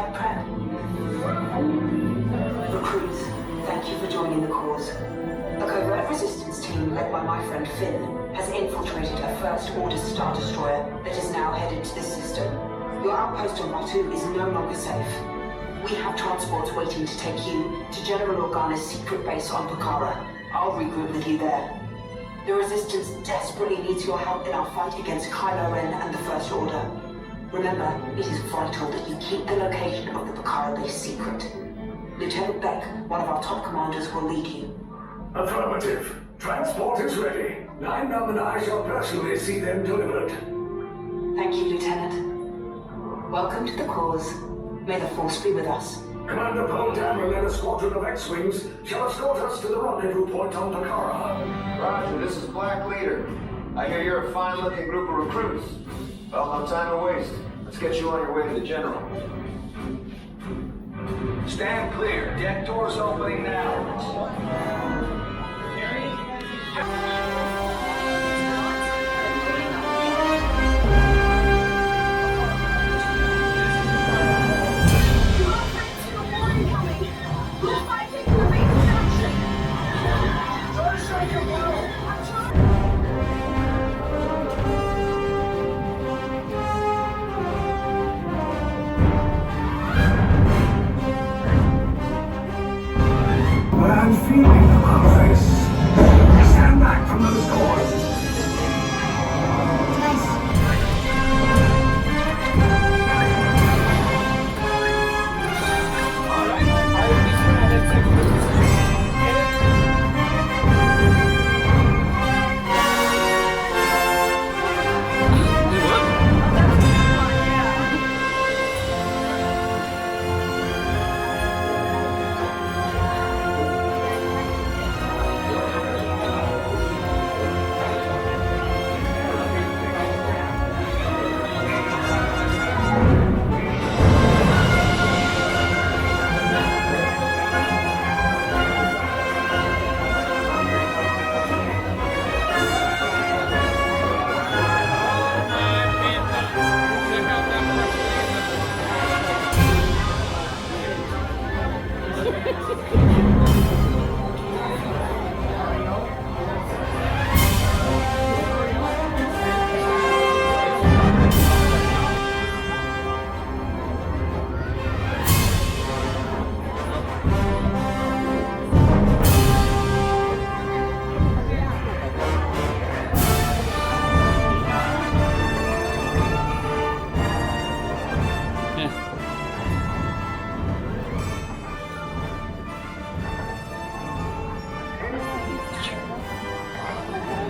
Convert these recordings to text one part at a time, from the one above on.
flight prep. Recruits, thank you for joining the cause. A covert resistance team led by my friend Finn has infiltrated a First Order Star Destroyer that is now headed to this system. Your outpost on Batu is no longer safe. We have transports waiting to take you to General Organa's secret base on Pucara. I'll regroup with you there. The Resistance desperately needs your help in our fight against Kylo Ren and the First Order. Remember, it is vital that you keep the location of the Pucara base secret. Lieutenant Beck, one of our top commanders, will lead you. Affirmative. Transport is ready. Lineman and I shall personally see them delivered. Thank you, Lieutenant. Welcome to the cause. May the Force be with us. Commander Poldam and then a squadron of X-Wings shall escort us to the rendezvous point on Pucara. Roger, this is Black Leader. I hear you're a fine-looking group of recruits. Well, no time to waste. Let's get you on your way to the General. Stand clear. Deck doors opening now. I'm feeling them, Alphys. Stand back from those doors.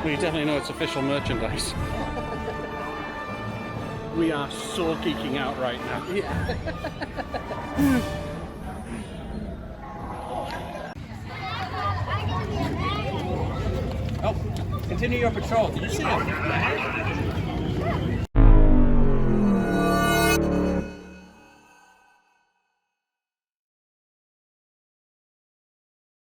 We definitely know it's official merchandise. We are so geeking out right now. Yeah. Oh, continue your patrol. Did you see him?